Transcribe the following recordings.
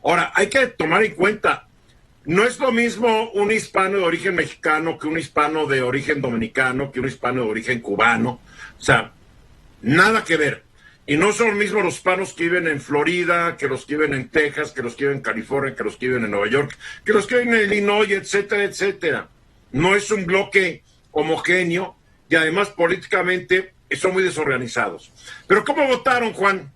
Ahora, hay que tomar en cuenta, no es lo mismo un hispano de origen mexicano que un hispano de origen dominicano, que un hispano de origen cubano. O sea, nada que ver. Y no son los mismos los hispanos que viven en Florida, que los que viven en Texas, que los que viven en California, que los que viven en Nueva York, que los que viven en Illinois, etcétera, etcétera. No es un bloque homogéneo y además políticamente son muy desorganizados. Pero ¿cómo votaron, Juan?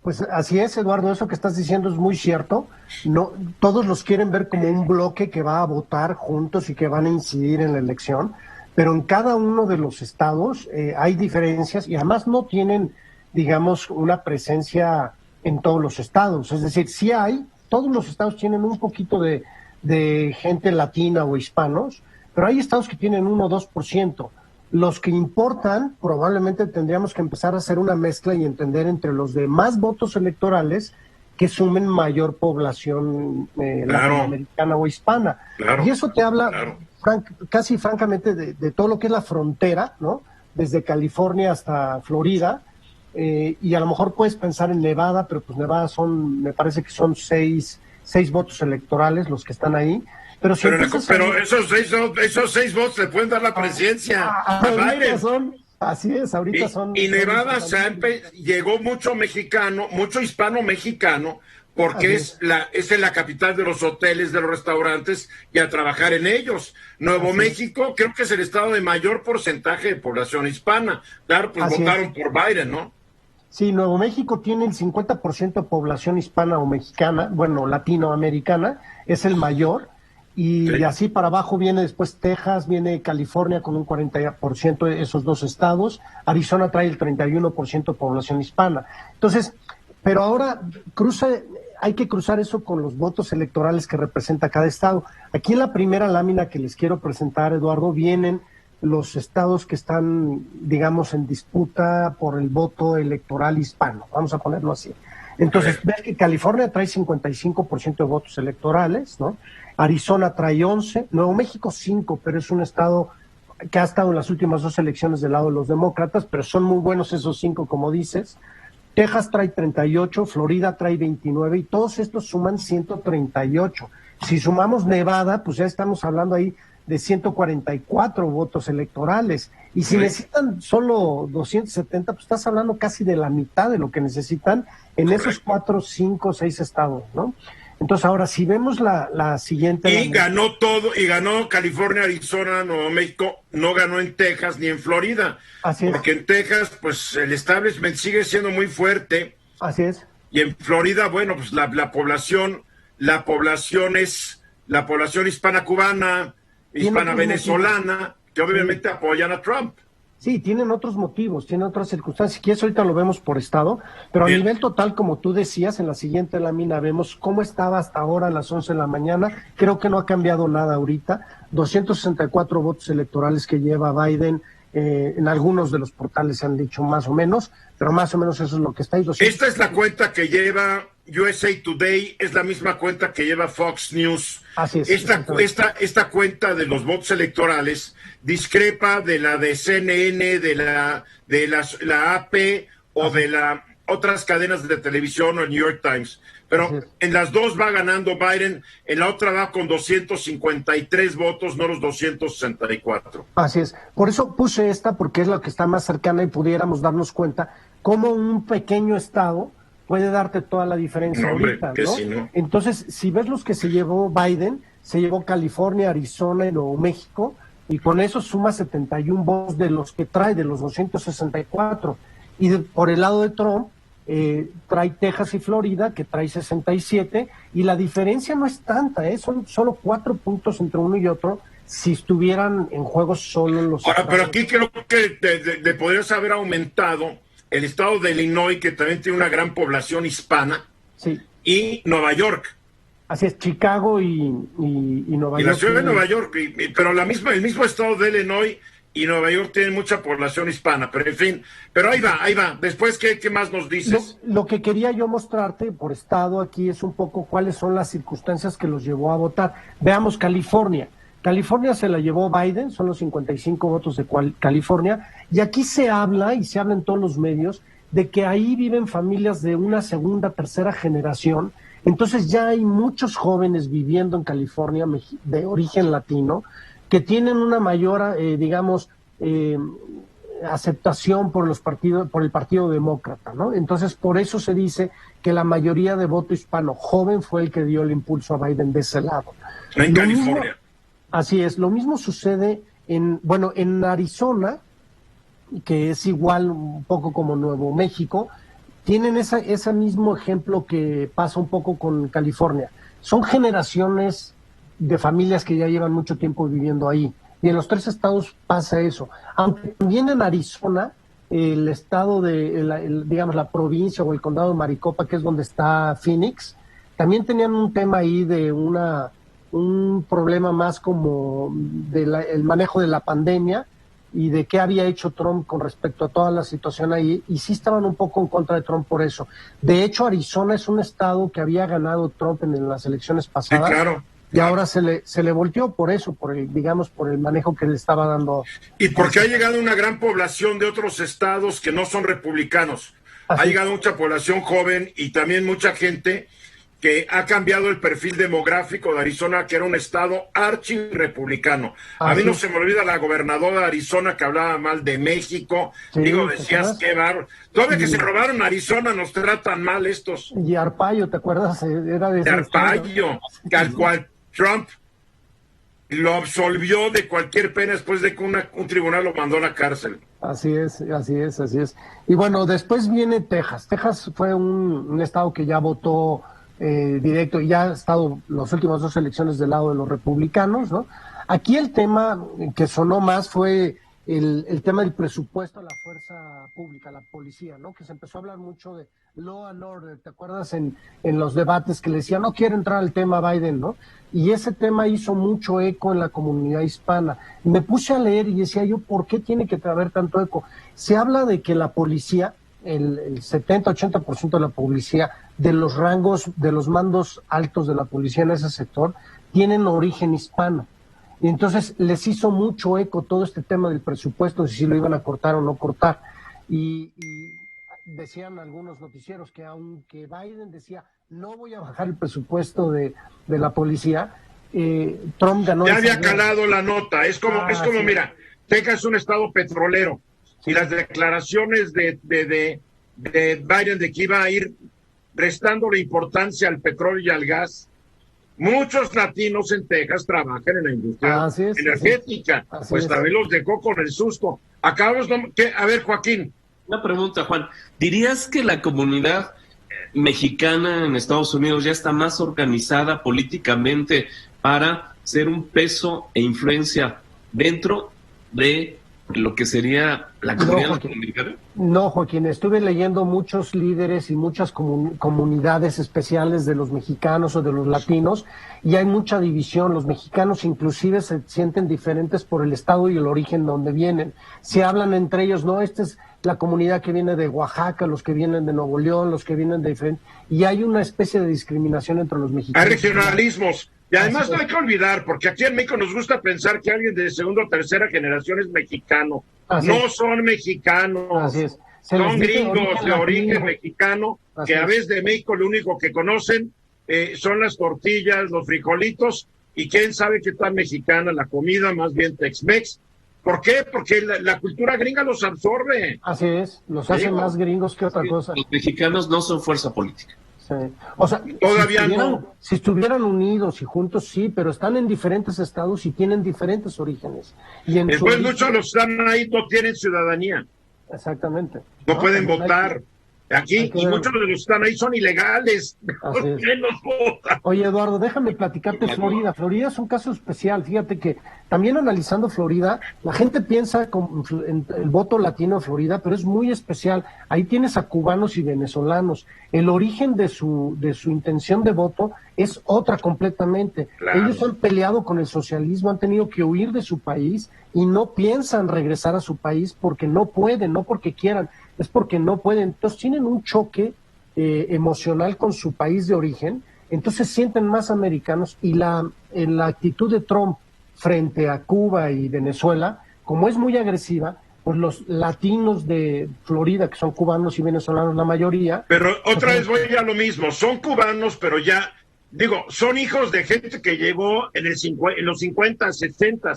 Pues así es, Eduardo, eso que estás diciendo es muy cierto. No, todos los quieren ver como un bloque que va a votar juntos y que van a incidir en la elección, pero en cada uno de los estados hay diferencias y además no tienen, digamos, una presencia en todos los estados. Es decir, sí hay, todos los estados tienen un poquito de gente latina o hispanos, pero hay estados que tienen 1 o 2%. Los que importan, probablemente tendríamos que empezar a hacer una mezcla y entender entre los demás votos electorales que sumen mayor población latinoamericana o hispana. Claro, y eso te habla claro. casi francamente de todo lo que es la frontera, ¿no? Desde California hasta Florida, y a lo mejor puedes pensar en Nevada, pero pues Nevada me parece que son seis votos electorales los que están ahí. Pero esos seis votos le pueden dar la presidencia a Biden. Así es, ahorita son... Y Nevada llegó mucho mexicano, mucho hispano mexicano, porque es la capital de los hoteles, de los restaurantes, y a trabajar en ellos. Nuevo México creo que es el estado de mayor porcentaje de población hispana. Claro, pues votaron por Biden, ¿no? Sí, Nuevo México tiene el 50% de población hispana o mexicana, bueno, latinoamericana, es el mayor. Y así para abajo viene después Texas, viene California con un 40% de esos dos estados, Arizona trae el 31% de población hispana. Entonces, pero ahora hay que cruzar eso con los votos electorales que representa cada estado. Aquí en la primera lámina que les quiero presentar, Eduardo, vienen los estados que están, digamos, en disputa por el voto electoral hispano, vamos a ponerlo así. Entonces, ves que California trae 55% de votos electorales, ¿no? Arizona trae 11, Nuevo México 5, pero es un estado que ha estado en las últimas 2 elecciones del lado de los demócratas, pero son muy buenos esos 5, como dices. Texas trae 38, Florida trae 29 y todos estos suman 138. Si sumamos Nevada, pues ya estamos hablando ahí de 144 votos electorales. Y si necesitan solo 270, pues estás hablando casi de la mitad de lo que necesitan en esos 4, 5, 6 estados, ¿no? Entonces ahora, si vemos la siguiente... Y ganó todo, y ganó California, Arizona, Nuevo México, no ganó en Texas ni en Florida. Así es. Porque en Texas, pues el establishment sigue siendo muy fuerte. Así es. Y en Florida, bueno, pues la población es la población hispana cubana, hispana venezolana, que obviamente apoyan a Trump. Sí, tienen otros motivos, tienen otras circunstancias, que eso ahorita lo vemos por estado, pero a nivel total, como tú decías, en la siguiente lámina vemos cómo estaba hasta ahora a las 11 de la mañana, creo que no ha cambiado nada ahorita, 264 votos electorales que lleva Biden, en algunos de los portales se han dicho más o menos, pero más o menos eso es lo que está ahí. Esta es la cuenta que lleva USA Today, es la misma cuenta que lleva Fox News. Así es. Esta cuenta de los votos electorales discrepa de la de CNN, de la AP o de las otras cadenas de televisión o el New York Times. Pero en las dos va ganando Biden, en la otra va con 253 votos, no los 264. Así es. Por eso puse esta, porque es la que está más cercana y pudiéramos darnos cuenta cómo un pequeño estado puede darte toda la diferencia ahorita, ¿no? Sí, ¿no? Entonces, si ves los que se llevó Biden, se llevó California, Arizona y Nuevo México, y con eso suma 71 votos de los que trae, de los 264. Y por el lado de Trump, trae Texas y Florida, que trae 67, y la diferencia no es tanta, son solo 4 puntos entre uno y otro, si estuvieran en juego solo los... Ahora, pero aquí creo que de podrías haber aumentado el estado de Illinois, que también tiene una gran población hispana, sí, y Nueva York. Así es, Chicago y Nueva York. Y la ciudad de Nueva York, pero el mismo estado de Illinois y Nueva York tienen mucha población hispana, pero en fin, pero ahí va. Después, ¿qué más nos dices? Lo que quería yo mostrarte por estado aquí es un poco cuáles son las circunstancias que los llevó a votar. Veamos California. California se la llevó Biden, son los 55 votos de California, y aquí se habla, y se habla en todos los medios, de que ahí viven familias de una segunda, tercera generación, Entonces ya hay muchos jóvenes viviendo en California de origen latino que tienen una mayor, digamos, aceptación por los partidos, por el Partido Demócrata, ¿no? Entonces, por eso se dice que la mayoría de voto hispano joven fue el que dio el impulso a Biden de ese lado. En California. Mismo, así es, lo mismo sucede en Arizona, que es igual un poco como Nuevo México, tienen ese mismo ejemplo que pasa un poco con California. Son generaciones de familias que ya llevan mucho tiempo viviendo ahí. Y en los 3 estados pasa eso. Aunque también en Arizona, el estado digamos, la provincia o el condado de Maricopa, que es donde está Phoenix, también tenían un tema ahí de un problema más como el manejo de la pandemia y de qué había hecho Trump con respecto a toda la situación ahí, y sí estaban un poco en contra de Trump por eso. De hecho, Arizona es un estado que había ganado Trump en las elecciones pasadas. Sí, claro. Y ahora se le volteó por eso, por el manejo que le estaba dando. Y porque ha llegado una gran población de otros estados que no son republicanos. Ha llegado mucha población joven y también mucha gente que ha cambiado el perfil demográfico de Arizona, que era un estado archirrepublicano. A mí no se me olvida la gobernadora de Arizona que hablaba mal de México. Sí, decías, qué barro. Todavía que se robaron Arizona nos tratan mal estos. Y Arpaio, ¿te acuerdas? Era de Arpaio, al cual Trump lo absolvió de cualquier pena después de que un tribunal lo mandó a la cárcel. Así es. Y bueno, después viene Texas. Texas fue un estado que ya votó directo y ya ha estado las últimas 2 elecciones del lado de los republicanos, ¿no? Aquí el tema que sonó más fue el tema del presupuesto a la fuerza pública, la policía, ¿no? Que se empezó a hablar mucho de law and order, ¿te acuerdas en los debates que le decían, no quiere entrar al tema Biden, ¿no? Y ese tema hizo mucho eco en la comunidad hispana. Me puse a leer y decía yo, ¿por qué tiene que haber tanto eco? Se habla de que la policía, el 70-80% de la policía, de los rangos, de los mandos altos de la policía en ese sector, tienen origen hispano. Y entonces les hizo mucho eco todo este tema del presupuesto, si lo iban a cortar o no cortar. Y decían algunos noticieros que aunque Biden decía, no voy a bajar el presupuesto de la policía, Trump ganó. Ya había calado la nota. Es como, sí. Mira, Texas es un estado petrolero. Sí. Y las declaraciones de Biden de que iba a ir restando la importancia al petróleo y al gas. Muchos latinos en Texas trabajan en la industria energética. Pues también los dejó con el susto. Acabamos a ver, Joaquín. Una pregunta, Juan. ¿Dirías que la comunidad mexicana en Estados Unidos ya está más organizada políticamente para ser un peso e influencia dentro de lo que sería la comunidad latinoamericana? No, Joaquín, estuve leyendo muchos líderes y muchas comunidades especiales de los mexicanos o de los latinos, y hay mucha división. Los mexicanos inclusive se sienten diferentes por el estado y el origen donde vienen. Se hablan entre ellos, no, esta es la comunidad que viene de Oaxaca, los que vienen de Nuevo León, los que vienen de diferentes, y hay una especie de discriminación entre los mexicanos. Hay regionalismos. Y además no hay que olvidar, porque aquí en México nos gusta pensar que alguien de segunda o tercera generación es mexicano. No son mexicanos. Así es. Son gringos de origen mexicano, que a veces de México lo único que conocen son las tortillas, los frijolitos, y quién sabe qué tan mexicana la comida, más bien Tex-Mex. ¿Por qué? Porque la cultura gringa los absorbe. Así es, los hace más gringos que otra cosa. Los mexicanos no son fuerza política. Sí. O sea, todavía si estuvieran unidos y juntos, sí, pero están en diferentes estados y tienen diferentes orígenes. Y después muchos de los que están ahí no tienen ciudadanía. Exactamente. No pueden votar. Aquí, y muchos de los que están ahí son ilegales. Oye, Eduardo, déjame platicarte Florida. Florida es un caso especial. Fíjate que también analizando Florida, la gente piensa en el voto latino de Florida, pero es muy especial. Ahí tienes a cubanos y venezolanos. El origen de su intención de voto es otra completamente. Claro. Ellos han peleado con el socialismo, han tenido que huir de su país y no piensan regresar a su país porque no pueden, no porque quieran, es porque no pueden. Entonces tienen un choque emocional con su país de origen, entonces sienten más americanos, y en la actitud de Trump frente a Cuba y Venezuela, como es muy agresiva, pues los latinos de Florida, que son cubanos y venezolanos la mayoría. Pero otra vez voy a lo mismo, son cubanos, pero ya, digo, son hijos de gente que llegó en los 50, 60,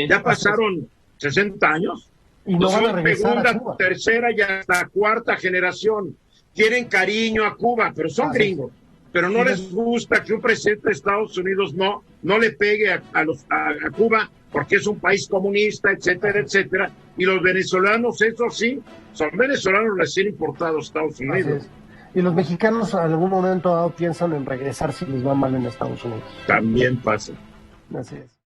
ya pasaron 60 años. Y no van a son regresar a segunda, Cuba. tercera y hasta cuarta generación. Quieren cariño a Cuba, pero son gringos. Pero no les gusta que un presidente de Estados Unidos no le pegue a Cuba porque es un país comunista, etcétera, etcétera. Y los venezolanos, eso sí, son venezolanos recién importados a Estados Unidos. Y los mexicanos en algún momento dado piensan en regresar si les va mal en Estados Unidos. También pasa. Así es.